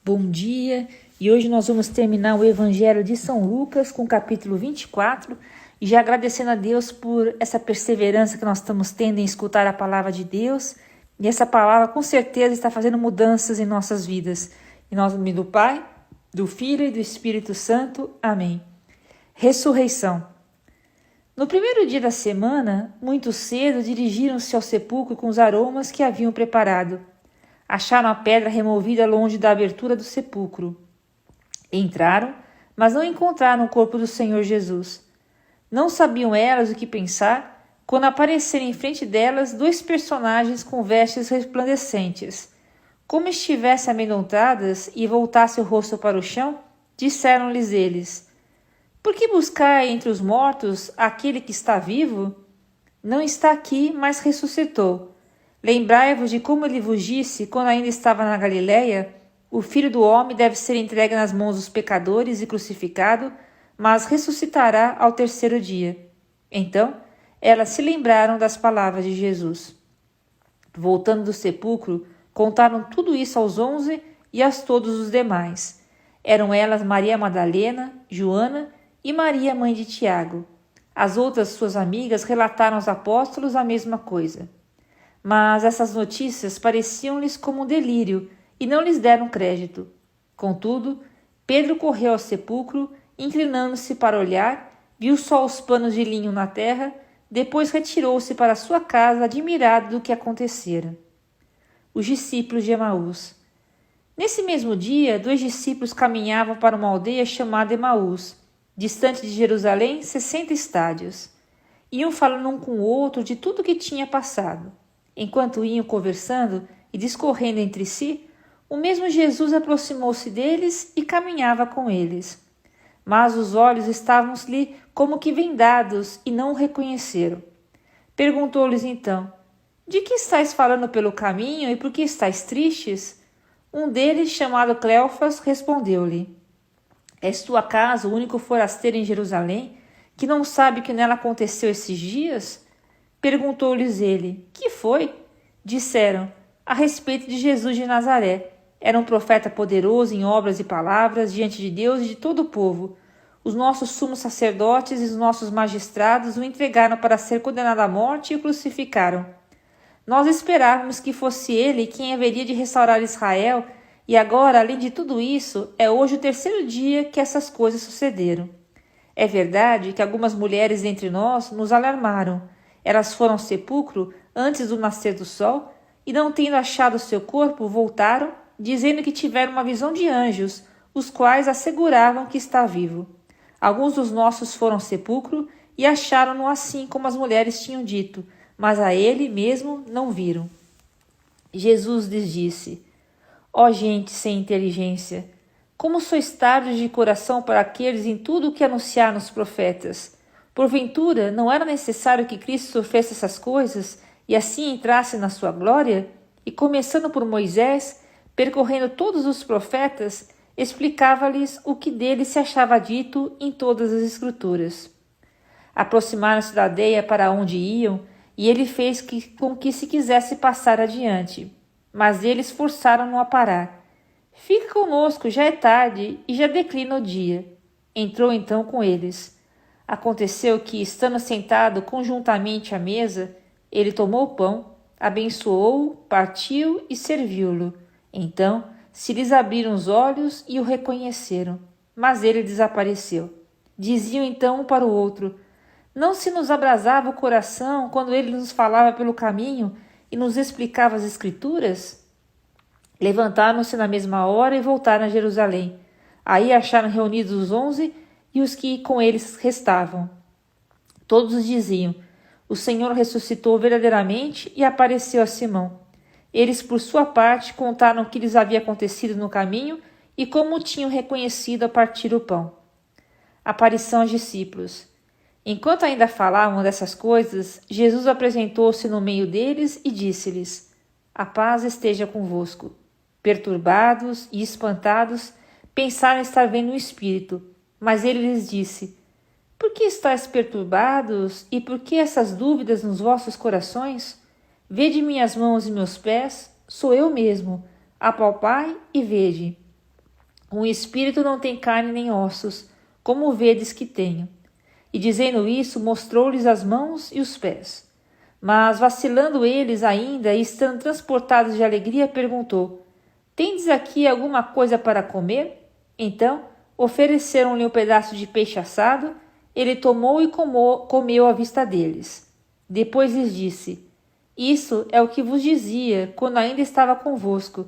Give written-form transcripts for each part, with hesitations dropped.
Bom dia, e hoje nós vamos terminar o Evangelho de São Lucas com o capítulo 24 e já agradecendo a Deus por essa perseverança que nós estamos tendo em escutar a palavra de Deus, e essa palavra com certeza está fazendo mudanças em nossas vidas. Em nome do Pai, do Filho e do Espírito Santo. Amém. Ressurreição. No primeiro dia da semana, muito cedo, dirigiram-se ao sepulcro com os aromas que haviam preparado. Acharam a pedra removida longe da abertura do sepulcro. Entraram, mas não encontraram o corpo do Senhor Jesus. Não sabiam elas o que pensar, quando apareceram em frente delas dois personagens com vestes resplandecentes. Como estivessem amedrontadas e voltassem o rosto para o chão, disseram-lhes eles: Por que buscai entre os mortos aquele que está vivo? Não está aqui, mas ressuscitou. Lembrai-vos de como ele vos disse, quando ainda estava na Galiléia: o Filho do Homem deve ser entregue nas mãos dos pecadores e crucificado, mas ressuscitará ao terceiro dia. Então, elas se lembraram das palavras de Jesus. Voltando do sepulcro, contaram tudo isso aos 11 e a todos os demais. Eram elas Maria Madalena, Joana e Maria, mãe de Tiago. As outras suas amigas relataram aos apóstolos a mesma coisa. Mas essas notícias pareciam-lhes como um delírio e não lhes deram crédito. Contudo, Pedro correu ao sepulcro, inclinando-se para olhar, viu só os panos de linho na terra, depois retirou-se para sua casa admirado do que acontecera. Os discípulos de Emaús. Nesse mesmo dia, 2 discípulos caminhavam para uma aldeia chamada Emaús, distante de Jerusalém 60 estádios. Iam falando um com o outro de tudo o que tinha passado. Enquanto iam conversando e discorrendo entre si, o mesmo Jesus aproximou-se deles e caminhava com eles. Mas os olhos estavam-lhe como que vendados e não o reconheceram. Perguntou-lhes então: De que estáis falando pelo caminho e por que estáis tristes? Um deles, chamado Cleofas, respondeu-lhe: És tu acaso o único forasteiro em Jerusalém, que não sabe o que nela aconteceu esses dias? Perguntou-lhes ele: Que foi? Disseram: A respeito de Jesus de Nazaré. Era um profeta poderoso em obras e palavras diante de Deus e de todo o povo. Os nossos sumos sacerdotes e os nossos magistrados o entregaram para ser condenado à morte e o crucificaram. Nós esperávamos que fosse ele quem haveria de restaurar Israel, e agora, além de tudo isso, é hoje o terceiro dia que essas coisas sucederam. É verdade que algumas mulheres entre nós nos alarmaram. Elas foram ao sepulcro antes do nascer do sol e, não tendo achado seu corpo, voltaram, dizendo que tiveram uma visão de anjos, os quais asseguravam que está vivo. Alguns dos nossos foram ao sepulcro e acharam-no assim como as mulheres tinham dito, mas a ele mesmo não viram. Jesus lhes disse: Ó gente sem inteligência, como sois tardos de coração para aqueles em tudo o que anunciaram os profetas! Porventura, não era necessário que Cristo sofresse essas coisas e assim entrasse na sua glória? E começando por Moisés, percorrendo todos os profetas, explicava-lhes o que dele se achava dito em todas as Escrituras. Aproximaram-se da aldeia para onde iam, e ele fez com que se quisesse passar adiante. Mas eles forçaram-no a parar. Fica conosco, já é tarde e já declina o dia. Entrou então com eles. Aconteceu que, estando sentado conjuntamente à mesa, ele tomou o pão, abençoou-o, partiu e serviu-lo. Então se lhes abriram os olhos e o reconheceram, mas ele desapareceu. Diziam então um para o outro: Não se nos abrasava o coração quando ele nos falava pelo caminho e nos explicava as Escrituras? Levantaram-se na mesma hora e voltaram a Jerusalém. Aí acharam reunidos os 11 e os que com eles restavam. Todos diziam: O Senhor ressuscitou verdadeiramente e apareceu a Simão. Eles, por sua parte, contaram o que lhes havia acontecido no caminho e como o tinham reconhecido a partir o pão. Aparição aos discípulos. Enquanto ainda falavam dessas coisas, Jesus apresentou-se no meio deles e disse-lhes: A paz esteja convosco. Perturbados e espantados, pensaram estar vendo um espírito, mas ele lhes disse: Por que estáis perturbados e por que essas dúvidas nos vossos corações? Vede minhas mãos e meus pés, sou eu mesmo. Apalpai e vede. Um espírito não tem carne nem ossos, como vedes que tenho. E dizendo isso, mostrou-lhes as mãos e os pés. Mas, vacilando eles ainda e estando transportados de alegria, perguntou: Tendes aqui alguma coisa para comer? Então, ofereceram-lhe um pedaço de peixe assado. Ele tomou e comeu à vista deles. Depois lhes disse: Isso é o que vos dizia quando ainda estava convosco.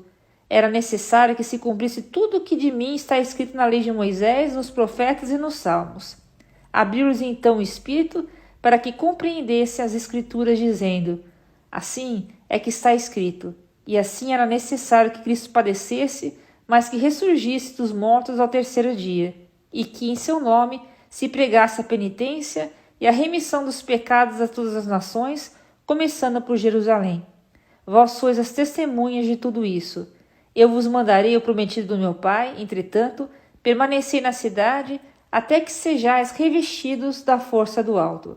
Era necessário que se cumprisse tudo o que de mim está escrito na lei de Moisés, nos profetas e nos salmos. Abriu-lhes então o espírito para que compreendesse as escrituras, dizendo: Assim é que está escrito, e assim era necessário que Cristo padecesse, mas que ressurgisse dos mortos ao terceiro dia, e que em seu nome se pregasse a penitência e a remissão dos pecados a todas as nações, começando por Jerusalém. Vós sois as testemunhas de tudo isso. Eu vos mandarei o prometido do meu Pai, entretanto, permanecei na cidade, até que sejais revestidos da força do alto.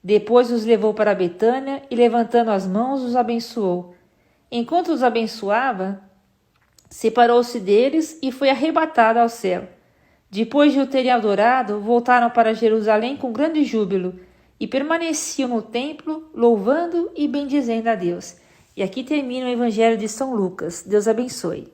Depois os levou para Betânia e, levantando as mãos, os abençoou. Enquanto os abençoava, separou-se deles e foi arrebatado ao céu. Depois de o terem adorado, voltaram para Jerusalém com grande júbilo e permaneciam no templo, louvando e bendizendo a Deus. E aqui termina o Evangelho de São Lucas. Deus abençoe.